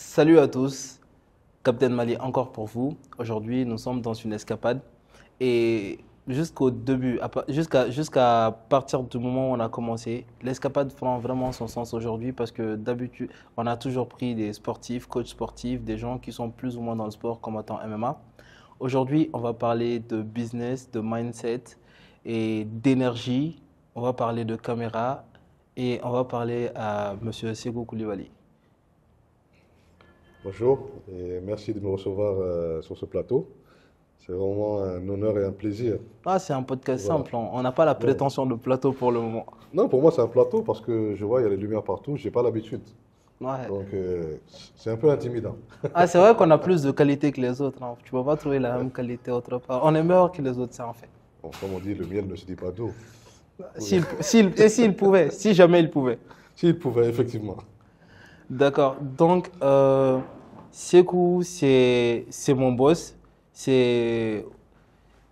Salut à tous, Captain Mali encore pour vous. Aujourd'hui, nous sommes dans une escapade et jusqu'au début, jusqu'à partir du moment où on a commencé, l'escapade prend vraiment son sens aujourd'hui parce que d'habitude, on a toujours pris des sportifs, coachs sportifs, des gens qui sont plus ou moins dans le sport, combattants MMA. Aujourd'hui, on va parler de business, de mindset et d'énergie. On va parler de caméra et on va parler à Monsieur Segou Koulibaly. Bonjour et merci de me recevoir sur ce plateau. C'est vraiment un honneur et un plaisir. Ah, c'est un podcast Voilà. simple, on n'a pas la Non, prétention de plateau pour le moment. non, pour moi c'est un plateau parce que je vois il y a les lumières partout, j'ai pas l'habitude. Ouais. Donc c'est un peu intimidant. Ah, c'est vrai qu'on a plus de qualité que les autres, hein. Tu ne vas pas trouver la même qualité autre part. On est meilleur que les autres, ça en fait. Bon, comme on dit, le miel ne se dit pas d'eau. Oui. S'il pouvait, si jamais il pouvait. S'il pouvait, effectivement. D'accord. Donc, Sekou, c'est mon boss. C'est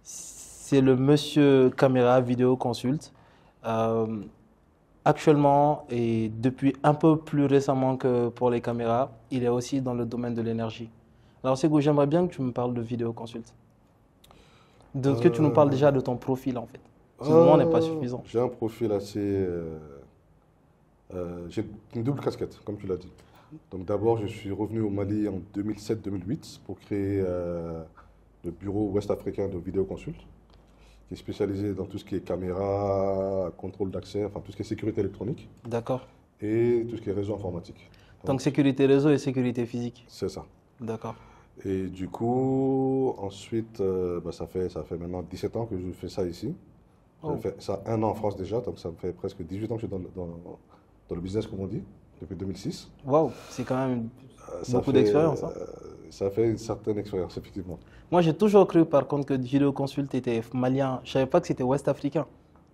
c'est le monsieur caméra vidéo consulte. Euh, Actuellement et depuis un peu plus récemment que pour les caméras, il est aussi dans le domaine de l'énergie. Alors, Sekou, j'aimerais bien que tu me parles de vidéo consulte. Que tu nous parles Euh, déjà de ton profil en fait. Ce moment n'est pas suffisant. j'ai un profil assez... j'ai une double casquette, comme tu l'as dit. Donc d'abord, je suis revenu au Mali en 2007-2008 pour créer le bureau ouest-africain de vidéoconsulte, qui est spécialisé dans tout ce qui est caméra, contrôle d'accès, enfin tout ce qui est sécurité électronique D'accord. et tout ce qui est réseau informatique. Donc Donc sécurité réseau et sécurité physique. c'est ça. D'accord. Et du coup, ensuite, bah, ça fait maintenant 17 ans que je fais ça ici. J'ai Oh. fait ça un an en France déjà, donc ça me fait presque 18 ans que je suis dans le business, comme on dit, depuis 2006. Waouh, c'est quand même Ça beaucoup fait, d'expérience, hein. ça fait une certaine expérience, effectivement. Moi, j'ai toujours cru par contre que vidéo consulte était malien. Je savais pas que c'était ouest africain.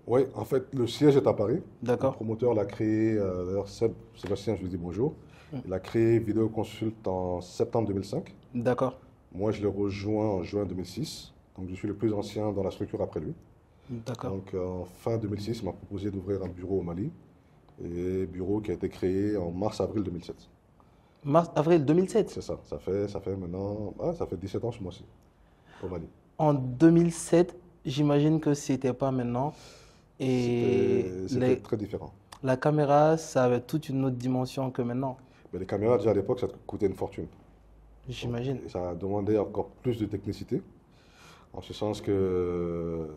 Oui, en fait, le siège est à Paris. Le D'accord. promoteur l'a créé, d'ailleurs, Sébastien, je lui dis bonjour. Il a créé Vidéo Consult en septembre 2005. D'accord. Moi, je l'ai rejoint en juin 2006. Donc, je suis le plus ancien dans la structure après lui. D'accord. Donc, en fin 2006, il m'a proposé d'ouvrir un bureau au Mali. Et bureau qui a été créé en mars-avril 2007. Mars, avril 2007. C'est ça. Ça fait maintenant, ça fait 17 ans ce mois-ci au Mali. En 2007, j'imagine que c'était pas maintenant. Et C'était très différent. la caméra, ça avait toute une autre dimension que maintenant, Mais les caméras, déjà à l'époque, ça coûtait une fortune. Donc, j'imagine. et ça a demandé encore plus de technicité, en ce sens que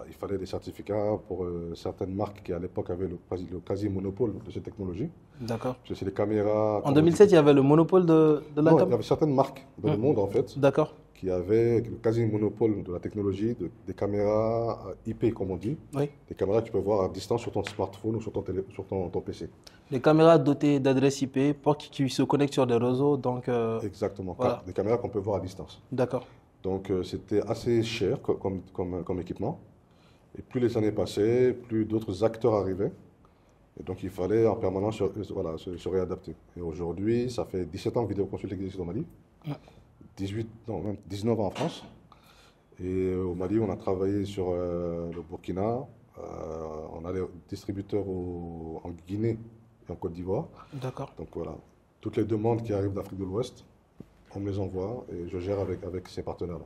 il fallait des certificats pour certaines marques qui à l'époque avaient le quasi-monopole de ces technologies. D'accord. Parce que c'est des caméras, En comme on dit. 2007, il y avait le monopole de la Non, il y caméra. avait certaines marques dans le monde en fait D'accord. qui avaient le quasi-monopole de la technologie, des caméras IP comme on dit, Oui. des caméras que tu peux voir à distance sur ton smartphone ou sur ton PC. Les caméras dotées d'adresses IP pour qui se connectent sur des réseaux. Donc, Exactement, voilà. des caméras qu'on peut voir à distance. D'accord. Donc c'était assez cher comme équipement. Et plus les années passaient, plus d'autres acteurs arrivaient. Et donc il fallait en permanence voilà, se réadapter. Et aujourd'hui, ça fait 17 ans que Vidéoconsult existe au Mali, 18, non, même 19 ans en France. Et au Mali, on a travaillé sur le Burkina, on a des distributeurs en Guinée et en Côte d'Ivoire. D'accord. Donc voilà, toutes les demandes qui arrivent d'Afrique de l'Ouest, on me les envoie et je gère avec ces partenaires-là.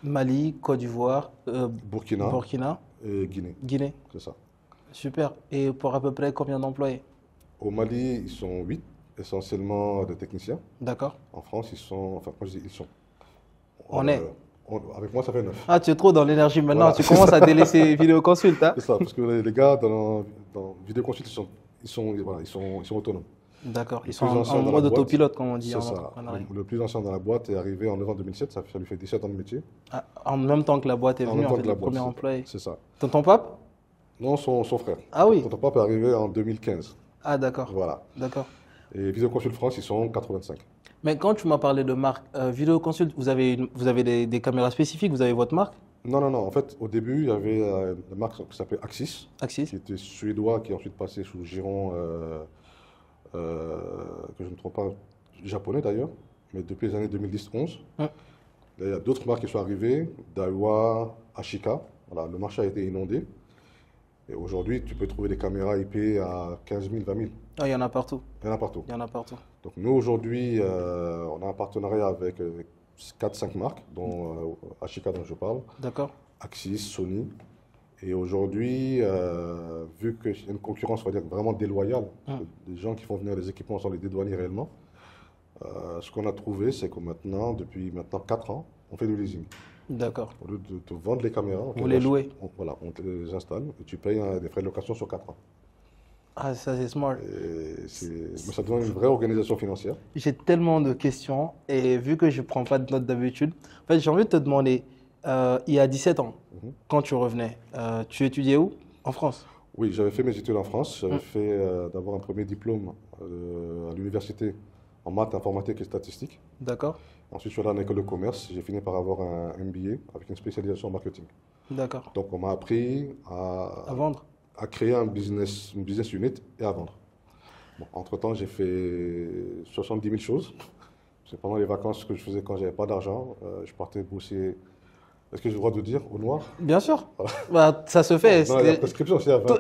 Mali, Côte d'Ivoire, Burkina Burkina, et Guinée, Guinée. c'est ça. Super. Et pour à peu près combien d'employés? Au Mali, ils sont 8, essentiellement des techniciens. D'accord. En France, ils sont, enfin, quand je dis ils sont, On est. avec moi, ça fait 9. Ah, tu es trop dans l'énergie maintenant. Voilà, Tu c'est commences ça, à délaisser vidéo consulte, hein? c'est ça, parce que les gars dans Vidéoconsult, voilà, ils sont autonomes. D'accord. Le Ils sont plus en ancien dans la mode boîte, autopilote, comme on dit c'est en ça. entrepreneuriat. Le plus ancien dans la boîte est arrivé en novembre 2007, ça lui fait 17 ans de métier. Ah, en même temps que la boîte est En venue, même en temps fait, que le la boîte, premier employé. c'est ça. Tonton Pape? Non, son frère. Ah oui. Tonton Pape est arrivé en 2015. Ah, d'accord. Voilà. D'accord. Et Vidéoconsult France, ils sont 85. Mais quand tu m'as parlé de marque, vidéo consulte, vous avez des caméras spécifiques, vous avez votre marque, Non, non, non. En fait, au début, il y avait une marque qui s'appelait Axis, Axis. qui était suédois, qui est ensuite passé sous le giron, que je ne me trompe pas, japonais d'ailleurs, mais depuis les années 2010-11. Hum. Il y a d'autres marques qui sont arrivées, Daiwa, Ashika. Voilà, le marché a été inondé. Et aujourd'hui, tu peux trouver des caméras IP à 15 000, 20 000. Ah, il y en a partout. Il y en a partout. Il y en a partout. Donc nous, aujourd'hui, on a un partenariat avec 4-5 marques, dont Ashika dont je parle, D'accord? Axis, Sony. Et aujourd'hui, vu qu'il y a une concurrence, on va dire, vraiment déloyale, Hum. des gens qui font venir les équipements sans les dédouaner réellement, ce qu'on a trouvé, c'est que maintenant, depuis maintenant 4 ans, on fait du leasing. D'accord. Au lieu de te vendre les caméras, on te Vous les louez? voilà, on te les installe et tu payes des frais de location sur 4 ans. Ah, ça c'est smart. Mais ça donne une vraie organisation financière. J'ai tellement de questions et vu que je prends pas de notes d'habitude, en fait, j'ai envie de te demander, il y a 17 ans, Mhm. quand tu revenais, tu étudiais où? En France? Oui, j'avais fait mes études en France. J'avais Hum. fait d'abord un premier diplôme à l'université en maths, informatique et statistique. D'accord? Ensuite, je suis allé en école de commerce. J'ai fini par avoir un MBA avec une spécialisation en marketing. D'accord. Donc, on m'a appris À vendre? à créer une business unit et à vendre. Bon, entre-temps, j'ai fait 70 000 choses. C'est pendant les vacances que je faisais quand j'avais pas d'argent. Je partais bosser. Est-ce que j'ai le droit de dire au noir? Bien sûr. Bah, ça se fait. Non, la prescription, c'est à 20 ans.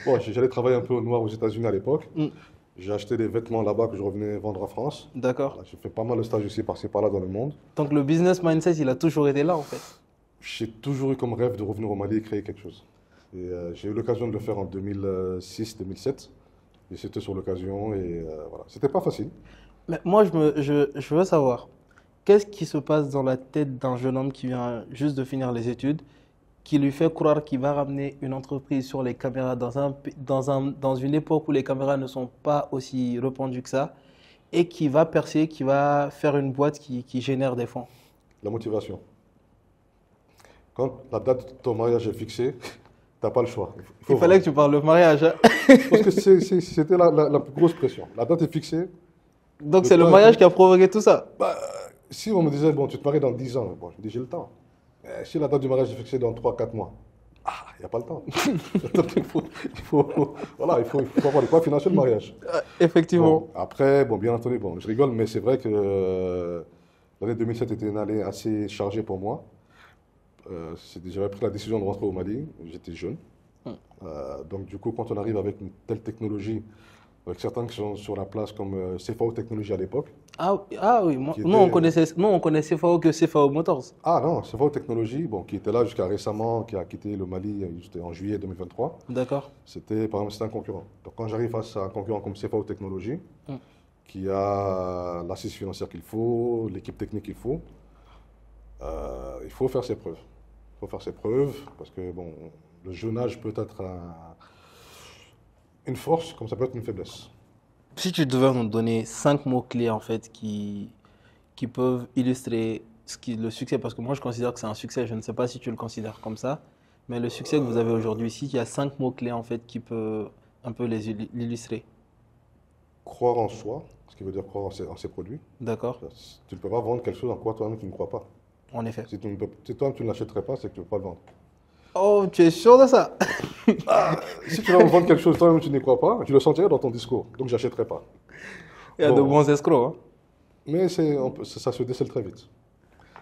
Bon, j'allais travailler un peu au noir aux États-Unis à l'époque. Hum. J'ai acheté des vêtements là-bas que je revenais vendre en France. D'accord. Voilà, j'ai fait pas mal de stages ici, par-ci, par-là dans le monde. Donc le business mindset, il a toujours été là en fait. J'ai toujours eu comme rêve de revenir au Mali et créer quelque chose. Et j'ai eu l'occasion de le faire en 2006-2007. Et c'était sur l'occasion et voilà. C'était pas facile. Mais moi, je veux savoir, qu'est-ce qui se passe dans la tête d'un jeune homme qui vient juste de finir les études, qui lui fait croire qu'il va ramener une entreprise sur les caméras dans une époque où les caméras ne sont pas aussi répandues que ça, et qui va percer, qui va faire une boîte qui génère des fonds. La motivation. Quand la date de ton mariage est fixée, t'as pas le choix. Il fallait que tu parles de mariage, hein. Parce que c'était la plus grosse pression. La date est fixée. Donc Le c'est le temps est mariage fait. qui a provoqué tout ça. Bah, si on me disait, bon, tu te maries dans 10 ans, bon, je dis, j'ai le temps. Si la date du mariage est fixée dans 3-4 mois, il n'y a pas le temps. Donc, voilà, il faut avoir les quoi financer le mariage. Effectivement. Bon, après, bon, bien entendu, bon, je rigole, mais c'est vrai que l'année 2007 était une année assez chargée pour moi. J'avais pris la décision de rentrer au Mali, j'étais jeune. Donc du coup, quand on arrive avec une telle technologie, avec certains qui sont sur la place comme CFAO Technologies à l'époque, Ah oui, qui nous on était... connaissait CFAO que CFAO Motors. Ah non, CFAO Technologies, bon, qui était là jusqu'à récemment, qui a quitté le Mali c'était en juillet 2023, D'accord. c'était par exemple c'était un concurrent. Donc quand j'arrive face à un concurrent comme CFAO Technologies, Mm. qui a l'assise financière qu'il faut, l'équipe technique qu'il faut faire ses preuves. Il faut faire ses preuves parce que bon, le jeune âge peut être une force comme ça peut être une faiblesse. Si tu devais nous donner 5 mots-clés en fait qui peuvent illustrer le succès, parce que moi je considère que c'est un succès, je ne sais pas si tu le considères comme ça, mais le succès que vous avez aujourd'hui ici, il y a 5 mots-clés en fait qui peuvent un peu l'illustrer. Croire en soi, ce qui veut dire croire en ses produits. D'accord? Tu ne peux pas vendre quelque chose en quoi toi-même tu ne crois pas. En effet. Si toi tu ne l'achèterais pas, c'est que tu ne peux pas le vendre. Oh, tu es sûr de ça? Si tu vas me vendre quelque chose toi-même tu n'y crois pas, tu le sentirais dans ton discours. Donc j'achèterais pas. Il y a de Bon. bons escrocs, hein. Mais ça se décèle très vite.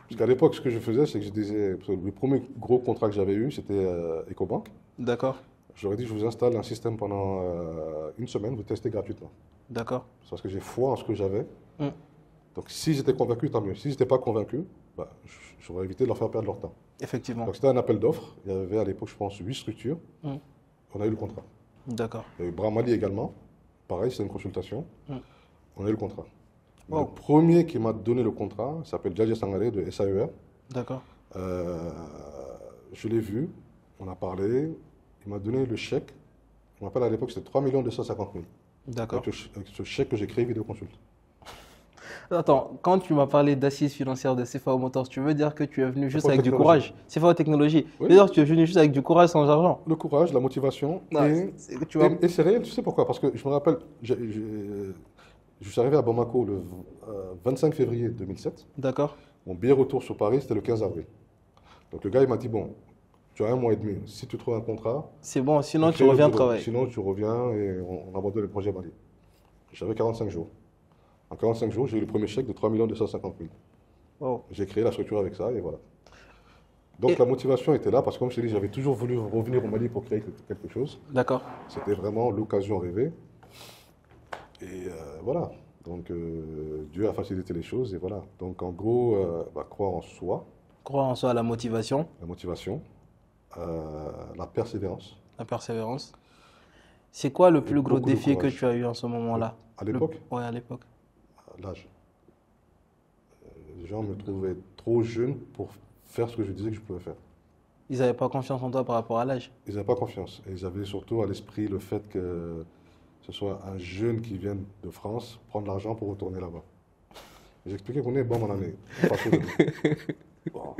Parce qu'à l'époque, ce que je faisais, c'est que je disais, parce que le premier gros contrat que j'avais eu, c'était EcoBank. D'accord? Je leur ai dit, je vous installe un système pendant une semaine, vous testez gratuitement. D'accord? C'est parce que j'ai foi en ce que j'avais. Mm. Donc si j'étais convaincu, tant mieux. Si j'étais pas convaincu, bah, j'aurais évité de leur faire perdre leur temps. Effectivement. Donc c'était un appel d'offres. Il y avait à l'époque, je pense, 8 structures. Mm. On a eu le contrat. D'accord. Il y a eu Bramali également. Pareil, c'est une consultation. Mm. On a eu le contrat. Mais Wow. le premier qui m'a donné le contrat s'appelle Djadja Sangaré de SAER. D'accord. Je l'ai vu, on a parlé, il m'a donné le chèque. Je me rappelle à l'époque, c'était 3 250 000. D'accord. Avec ce chèque que j'ai créé Vidéoconsult. Attends, quand tu m'as parlé d'assises financières de CFAO Motors, tu veux dire que tu es venu juste CFAO avec du Technologies. courage? CFAO Technologies. Oui. Tu veux dire que tu es venu juste avec du courage sans argent? Le courage, la motivation. Tu vas... Et c'est réel, tu sais pourquoi? Parce que je me rappelle, je suis arrivé à Bamako le 25 février 2007. D'accord. Mon billet retour sur Paris, c'était le 15 avril. Donc le gars, il m'a dit, bon, tu as 1 mois et demi. Si tu trouves un contrat, C'est bon, sinon on tu crée le reviens bureau. travailler. Sinon, tu reviens et on abandonne le projet Mali. J'avais 45 jours. En 45 jours, j'ai eu le premier chèque de 3 250 000. Wow. J'ai créé la structure avec ça et voilà. Donc la motivation était là parce que comme je t'ai dit, j'avais toujours voulu revenir au Mali pour créer quelque chose. D'accord. C'était vraiment l'occasion rêvée. Et voilà. Donc Dieu a facilité les choses et voilà. Donc en gros, croire en soi, Croire en soi, la motivation, la motivation, la persévérance la persévérance. C'est quoi le et plus gros beaucoup de défi que courage. tu as eu en ce moment-là? À l'époque, Ouais, à l'époque. l'âge. Les gens me trouvaient trop jeune pour faire ce que je disais que je pouvais faire. Ils n'avaient pas confiance en toi par rapport à l'âge. Ils n'avaient pas confiance. Et ils avaient surtout à l'esprit le fait que ce soit un jeune qui vient de France prendre l'argent pour retourner là-bas. J'ai expliqué qu'on est bon mon année. Bon.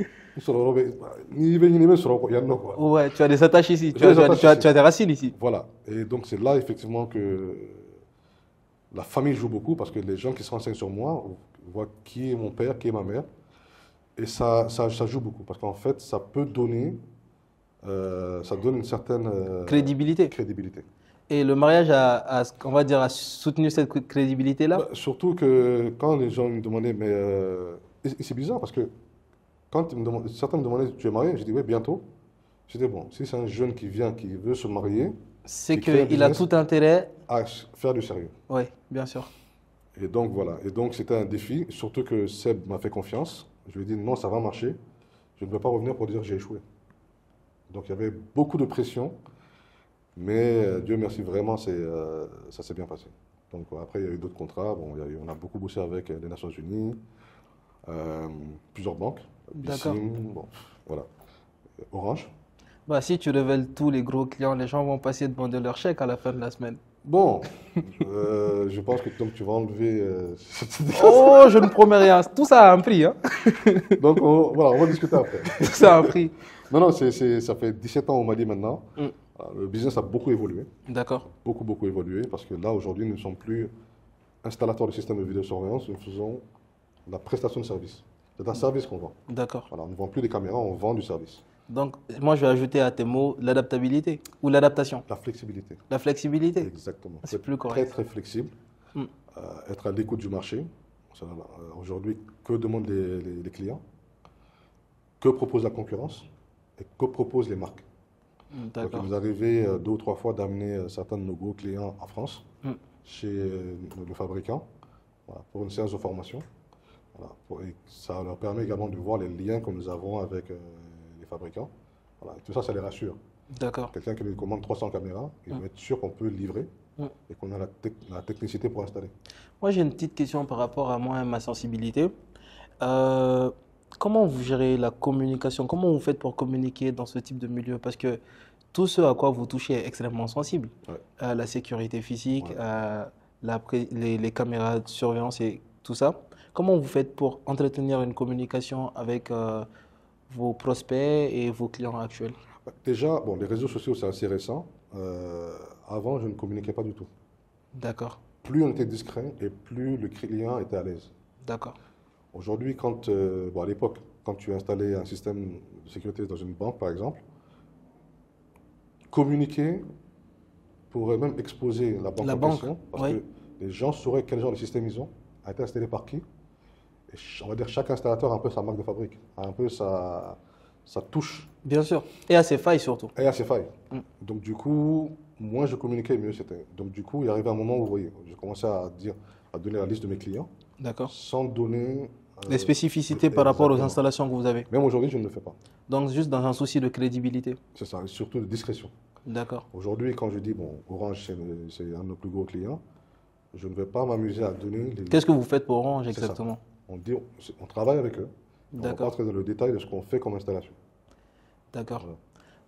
Ouais, tu as des attaches ici, J'ai des attaches tu as ici. des racines ici. Voilà. Et donc c'est là effectivement que la famille joue beaucoup parce que les gens qui se renseignent sur moi voient qui est mon père, qui est ma mère. Et ça joue beaucoup parce qu'en fait, ça peut donner, ça donne une certaine Crédibilité. crédibilité. Et le mariage on va dire, a soutenu cette crédibilité-là? Surtout que quand les gens me demandaient, mais et c'est bizarre parce que quand certains me demandaient, tu es marié? J'ai dit, oui, bientôt. J'ai dit, bon, si c'est un jeune qui vient, qui veut se marier, C'est qui crée un qu'il a business, tout intérêt. à faire du sérieux. Oui, bien sûr. Et donc voilà, et donc c'était un défi, surtout que Seb m'a fait confiance. Je lui ai dit non, ça va marcher. Je ne vais pas revenir pour dire que j'ai échoué. Donc il y avait beaucoup de pression, mais Dieu merci, vraiment, ça s'est bien passé. Donc après, il y a eu d'autres contrats. Bon, on a beaucoup bossé avec les Nations Unies, plusieurs banques, D'accord. Bicim, bon, voilà, Orange. Bah, si tu révèles tous les gros clients, les gens vont passer de demander leur chèque à la fin de la semaine. Bon, je pense que donc tu vas enlever. Oh, je ne promets rien. Tout ça a un prix, hein. Donc voilà, on va discuter après. Tout ça a un prix. Non, non, ça fait 17 ans au Mali maintenant. Mm. Le business a beaucoup évolué, D'accord. beaucoup, beaucoup évolué, parce que là, aujourd'hui, nous ne sommes plus installateurs de systèmes de vidéosurveillance, nous faisons la prestation de service. C'est un service qu'on vend. D'accord. Voilà, on ne vend plus des caméras, on vend du service. Donc, moi, je vais ajouter à tes mots l'adaptabilité ou l'adaptation, La flexibilité, la flexibilité. exactement. C'est Être plus très, correct. très flexible, Mm. être à l'écoute du marché. Aujourd'hui, que demandent les clients? Que propose la concurrence? Et que proposent les marques? Donc, il D'accord. nous est arrivé 2 ou 3 fois d'amener certains de nos gros clients en France, Mm. chez le fabricant, voilà, pour une séance de formation. Voilà, et ça leur permet également de voir les liens que nous avons avec les fabricants. Voilà, et tout ça, ça les rassure. D'accord. Quelqu'un qui nous commande 300 caméras, il doit être sûr qu'on peut livrer Mm. et qu'on a la technicité pour installer. Moi, j'ai une petite question par rapport à moi et ma sensibilité. Euh, Comment vous gérez la communication? Comment vous faites pour communiquer dans ce type de milieu? Parce que tout ce à quoi vous touchez est extrêmement sensible. Ouais, La sécurité physique, ouais. les caméras de surveillance et tout ça. Comment vous faites pour entretenir une communication avec vos prospects et vos clients actuels? Déjà, bon, les réseaux sociaux, c'est assez récent. Avant, je ne communiquais pas du tout. D'accord, Plus on était discret et plus le client était à l'aise. d'accord, Aujourd'hui, à l'époque, quand tu installais un système de sécurité dans une banque, par exemple, communiquer pourrait même exposer la banque La en banque, question, parce oui, que les gens sauraient quel genre de système ils ont, a été installé par qui. Et on va dire chaque installateur a un peu sa marque de fabrique, a un peu sa touche bien sûr. Et à ses failles surtout. et a ses failles. Mm. Donc du coup, moins je communiquais, mieux c'était. Donc du coup, il arrivait un moment où, vous voyez, je commençais à donner la liste de mes clients, D'accord. sans donner... Les spécificités par rapport aux exactement. installations que vous avez. Même aujourd'hui, je ne le fais pas. Donc, juste dans un souci de crédibilité. C'est ça, et surtout de discrétion. D'accord, Aujourd'hui, quand je dis, bon, Orange, c'est un de nos plus gros clients, je ne vais pas m'amuser à donner les... qu'est-ce que vous faites pour Orange C'est ça. exactement? On dit, on travaille avec eux. On va pas D'accord, entrer dans le détail de ce qu'on fait comme installation. d'accord. Voilà.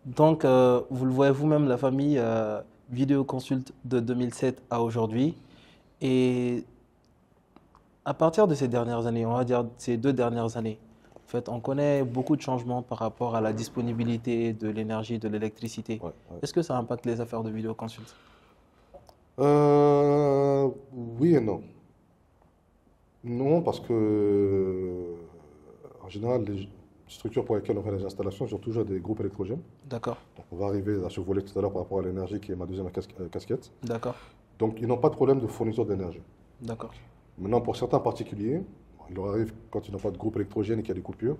Donc, vous le voyez vous-même, la famille Vidéoconsult de 2007 à aujourd'hui. Et à partir de ces dernières années, on va dire ces 2 dernières années, en fait, on connaît beaucoup de changements par rapport à la disponibilité de l'énergie, de l'électricité. Ouais, ouais. Est-ce que ça impacte les affaires de Vidéoconsult? Oui et non. Non, parce que, en général, les structures pour lesquelles on fait les installations sont toujours des groupes électrogènes. D'accord, Donc, on va arriver à ce volet tout à l'heure par rapport à l'énergie qui est ma deuxième casquette. d'accord, Donc, ils n'ont pas de problème de fourniture d'énergie. d'accord, Maintenant, pour certains particuliers, il leur arrive, quand ils n'ont pas de groupe électrogène et qu'il y a des coupures,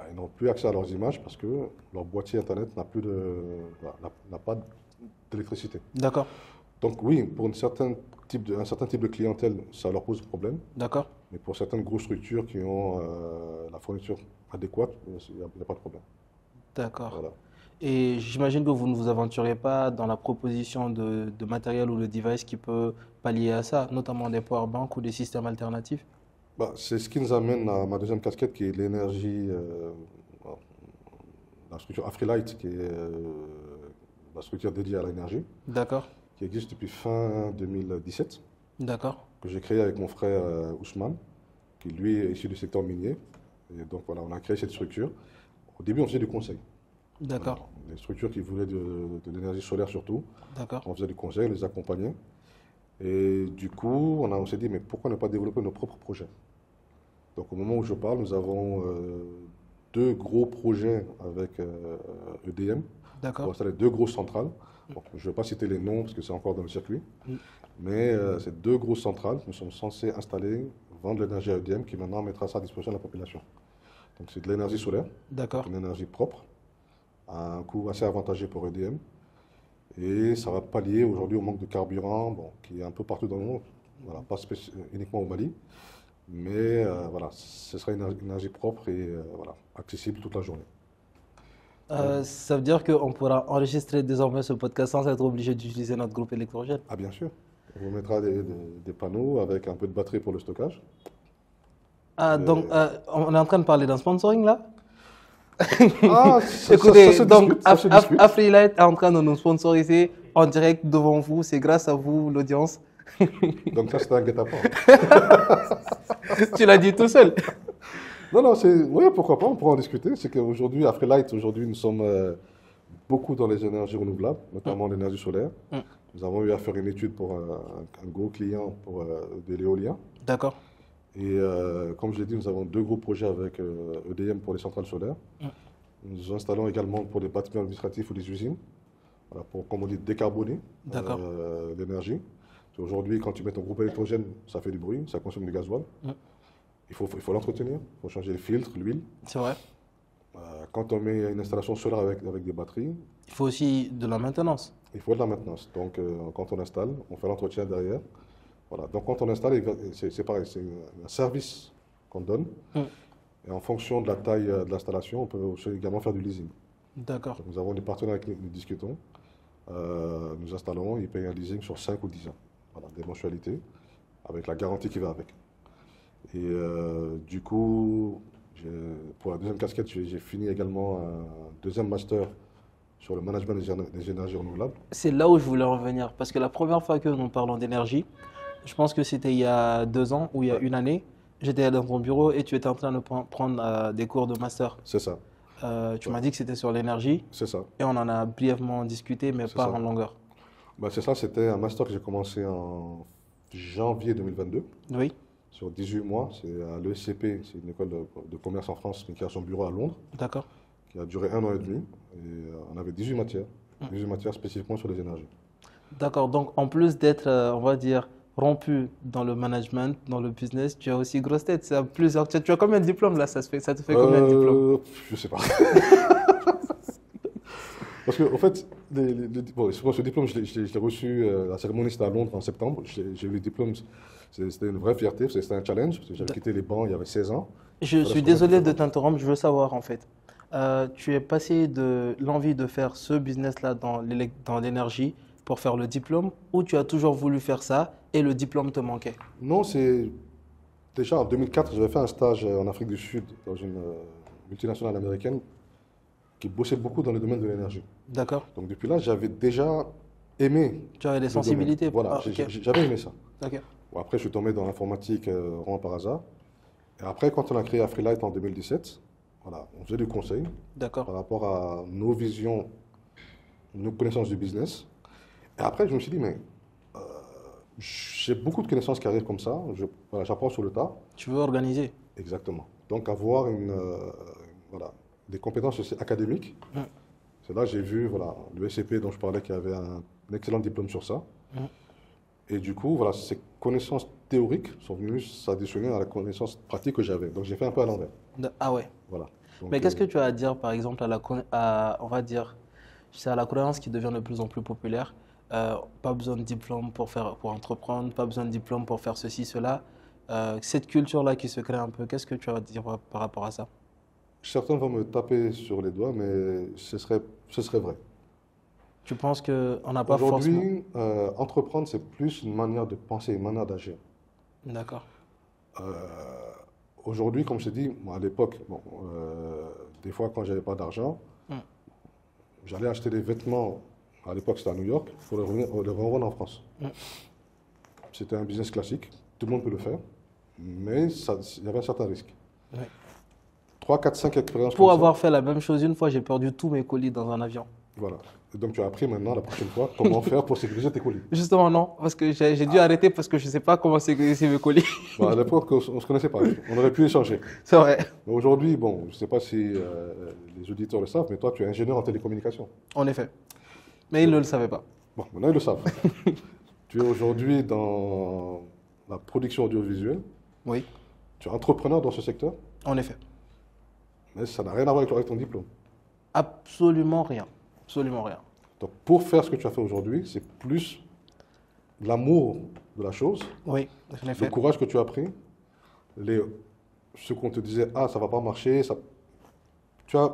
Ils n'ont plus accès à leurs images parce que leur boîtier Internet n'a pas d'électricité. D'accord, Donc oui, pour un certain type de clientèle, ça leur pose problème. d'accord, Mais pour certaines grosses structures qui ont la fourniture adéquate, il n'y a pas de problème. d'accord. Voilà. Et j'imagine que vous ne vous aventurez pas dans la proposition de matériel ou de device qui peut pallier à ça, notamment des powerbanks ou des systèmes alternatifs. Bah, c'est ce qui nous amène à ma deuxième casquette qui est l'énergie, la structure Afrilight, qui est la structure dédiée à l'énergie, D'accord, qui existe depuis fin 2017, d'accord, que j'ai créé avec mon frère Ousmane, qui lui est issu du secteur minier. Et donc voilà, on a créé cette structure. Au début, on faisait du conseil. Voilà. d'accord, Les structures qui voulaient de l'énergie solaire surtout, d'accord, on faisait du conseil, on les accompagnait. Et du coup, on s'est dit, mais pourquoi ne pas développer nos propres projets? Donc au moment où je parle, nous avons deux gros projets avec EDM pour d'accord. installer deux grosses centrales. Bon, je ne vais pas citer les noms parce que c'est encore dans le circuit, Mm. mais ces deux grosses centrales, nous sommes censés installer, vendre l'énergie à EDM qui maintenant mettra ça à disposition de la population. Donc c'est de l'énergie solaire, D'accord. une énergie propre, à un coût assez avantageux pour EDM. Et ça va pallier aujourd'hui au manque de carburant, bon, qui est un peu partout dans le monde, voilà, pas uniquement au Mali. Mais voilà, ce sera une énergie propre et voilà, accessible toute la journée. Ça veut dire qu'on pourra enregistrer désormais ce podcast sans être obligé d'utiliser notre groupe électrogène. Ah bien sûr, on vous mettra des panneaux avec un peu de batterie pour le stockage. Ah, donc, on est en train de parler d'un sponsoring là? Ah, Écoutez, se donc discute, ça se discute. Afrilight est en train de nous sponsoriser en direct devant vous. C'est grâce à vous, l'audience. Donc ça, c'était un guet-apens. Tu l'as dit tout seul. Non, non, oui, pourquoi pas, on pourra en discuter. C'est qu'aujourd'hui, Afrilight, aujourd'hui, nous sommes beaucoup dans les énergies renouvelables, notamment l'énergie solaire. Mm. Nous avons eu à faire une étude pour un gros client pour de l'éolien. D'accord. Et comme je l'ai dit, nous avons deux gros projets avec EDM pour les centrales solaires. Mm. Nous installons également pour des bâtiments administratifs ou des usines, voilà, pour, comme on dit, décarboner D'accord. l'énergie. Aujourd'hui, quand tu mets ton groupe électrogène, ça fait du bruit, ça consomme du gasoil. Mm. Il faut l'entretenir, il faut changer les filtres, l'huile. C'est vrai. Quand on met une installation solaire avec des batteries, Il faut aussi de la maintenance. il faut de la maintenance. Donc, quand on installe, on fait l'entretien derrière. Voilà. Donc, quand on installe, c'est pareil, c'est un service qu'on donne. Mm. Et en fonction de la taille de l'installation, on peut aussi également faire du leasing. D'accord. Donc, nous avons des partenaires avec qui nous discutons. Nous installons, ils payent un leasing sur 5 ou 10 ans. Voilà, des mensualités, avec la garantie qui va avec. Et du coup, pour la deuxième casquette, j'ai fini également un deuxième master sur le management des énergies renouvelables. C'est là où je voulais en venir. Parce que la première fois que nous parlons d'énergie, je pense que c'était il y a 2 ans ou il y a Ouais. une année, j'étais dans ton bureau et tu étais en train de prendre des cours de master. C'est ça, Tu m'as dit que c'était sur l'énergie c'est ça, et on en a brièvement discuté, mais c'est pas ça. en longueur. Bah, c'est ça, c'était un master que j'ai commencé en janvier 2022, Oui, sur 18 mois. C'est à l'ESCP, c'est une école de commerce en France, mais qui a son bureau à Londres, d'accord. qui a duré 1 an et demi. Et on avait 18 matières, 18 matières spécifiquement sur les énergies. D'accord. Donc, en plus d'être, on va dire, rompu dans le management, dans le business, tu as aussi grosse tête. C'est à plusieurs. Tu as combien de diplômes là? Ça te fait combien de diplômes? Je sais pas. Parce que, en fait, bon, ce diplôme, je l'ai reçu, la cérémonie c'était à Londres en septembre. J'ai eu le diplôme, c'était une vraie fierté, parce que c'était un challenge. Parce que j'avais quitté les bancs il y avait 16 ans. Je Voilà, suis ce qu'on a désolé fait. de t'interrompre. Je veux savoir en fait. Tu es passé de l'envie de faire ce business-là dans l'énergie pour faire le diplôme, ou tu as toujours voulu faire ça et le diplôme te manquait? Non, c'est. Déjà en 2004, j'avais fait un stage en Afrique du Sud dans une multinationale américaine qui bossait beaucoup dans le domaine de l'énergie. D'accord. Donc depuis là, j'avais déjà aimé Tu avais des le domaine. sensibilités. Voilà, Ah, ok. j'avais aimé ça. Ok. Bon, après, je suis tombé dans l'informatique vraiment par hasard. Et après, quand on a créé Afrilight en 2017, voilà, on faisait du conseil D'accord. par rapport à nos visions, nos connaissances du business. Et après, je me suis dit, mais j'ai beaucoup de connaissances qui arrivent comme ça. Voilà, j'apprends sur le tas. Tu veux organiser. Exactement. Donc, avoir voilà, des compétences aussi académiques. Mm. C'est là que j'ai vu voilà, le SCP dont je parlais qui avait un excellent diplôme sur ça. Mm. Et du coup, voilà, ces connaissances théoriques sont venues s'additionner à la connaissance pratique que j'avais. Donc, j'ai fait un peu à l'envers. Ah ouais. Voilà. Donc, Mais qu'est-ce que tu as à dire, par exemple, on va dire, c'est à la croyance qui devient de plus en plus populaire. Pas besoin de diplôme pour entreprendre, pas besoin de diplôme pour faire ceci, cela. Cette culture-là qui se crée un peu, qu'est-ce que tu as à dire par rapport à ça? certains vont me taper sur les doigts, mais ce serait vrai. Tu penses qu'on n'a pas forcément... Aujourd'hui, entreprendre, c'est plus une manière de penser, une manière d'agir. D'accord. Aujourd'hui, comme je t'ai dit, moi, à l'époque, bon, des fois, quand j'avais pas d'argent, Mm. j'allais acheter des vêtements. À l'époque, c'était à New York, pour les revendre en France. Mm. C'était un business classique, tout le monde peut le faire, mais il y avait un certain risque. Ouais. 3, 4, 5 expériences Pour comme ça. avoir fait la même chose une fois, j'ai perdu tous mes colis dans un avion. Voilà. Et donc, tu as appris maintenant, la prochaine fois, comment faire pour sécuriser tes colis. Justement, non, parce que j'ai dû arrêter parce que je ne sais pas comment sécuriser mes colis. Bon, à l'époque, on ne se connaissait pas. On aurait pu échanger. C'est vrai. Mais aujourd'hui, bon, je ne sais pas si les auditeurs le savent, mais toi, tu es ingénieur en télécommunication. En effet. Mais ils ne le savaient pas. Bon, maintenant, ils le savent. Tu es aujourd'hui dans la production audiovisuelle. Oui, Tu es entrepreneur dans ce secteur, en effet. mais ça n'a rien à voir avec ton diplôme. Absolument rien. Absolument rien. Donc, pour faire ce que tu as fait aujourd'hui, c'est plus l'amour de la chose, Oui, en le effet. courage que tu as pris, ce qu'on te disait, ah, ça va pas marcher, tu as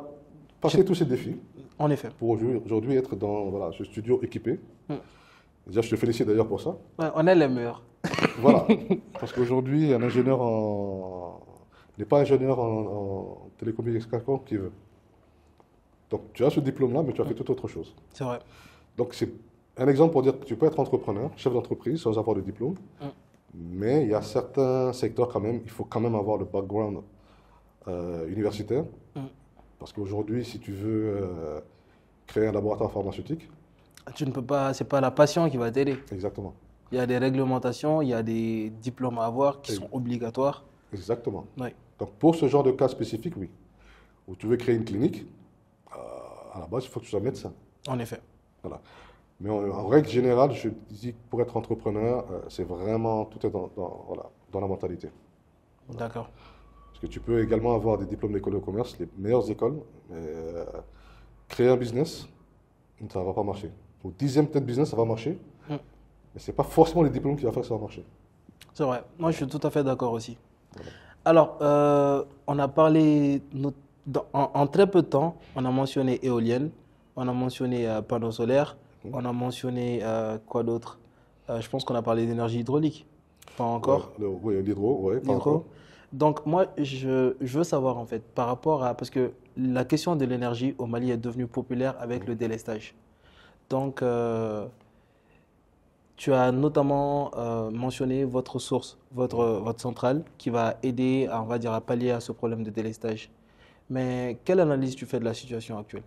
passé tous ces défis En effet. pour aujourd'hui être dans voilà, ce studio équipé. Mm. Déjà, je te félicite d'ailleurs pour ça. Ouais, on est les meilleurs. Voilà, parce qu'aujourd'hui, un ingénieur n'est pas ingénieur en télécommunication qui veut. Donc, tu as ce diplôme-là, mais tu as fait tout autre chose. C'est vrai. Donc, c'est un exemple pour dire que tu peux être entrepreneur, chef d'entreprise, sans avoir de diplôme. Mm. Mais il y a certains secteurs quand même, il faut quand même avoir le background universitaire. Mm. Parce qu'aujourd'hui, si tu veux créer un laboratoire pharmaceutique, Tu ne peux pas, c'est pas la passion qui va t'aider. exactement, Il y a des réglementations, il y a des diplômes à avoir qui Et- sont obligatoires. exactement. Oui, Donc, pour ce genre de cas spécifique, oui. Où tu veux créer une clinique, à la base, il faut que tu sois médecin. en effet. Voilà. Mais en règle générale, je dis que pour être entrepreneur, c'est vraiment, tout est voilà, dans la mentalité. D'accord. Parce que tu peux également avoir des diplômes d'école de commerce, les meilleures écoles, mais créer un business, ça ne va pas marcher. Au 10e peut-être business, ça va marcher, Mm. mais ce n'est pas forcément les diplômes qui vont faire que ça va marcher. C'est vrai. Moi, je suis tout à fait d'accord aussi. Alors, on a parlé, en très peu de temps, on a mentionné éolienne, on a mentionné panneaux solaires, on a mentionné quoi d'autre? Je pense qu'on a parlé d'énergie hydraulique. Pas encore. Ouais, oui, l'hydro, oui, pas L'hydro. encore. Donc, moi, je veux savoir, en fait, par rapport à... Parce que la question de l'énergie au Mali est devenue populaire avec le délestage. Donc, tu as notamment mentionné votre source, votre centrale, qui va aider, on va dire, à pallier à ce problème de délestage. Mais quelle analyse tu fais de la situation actuelle?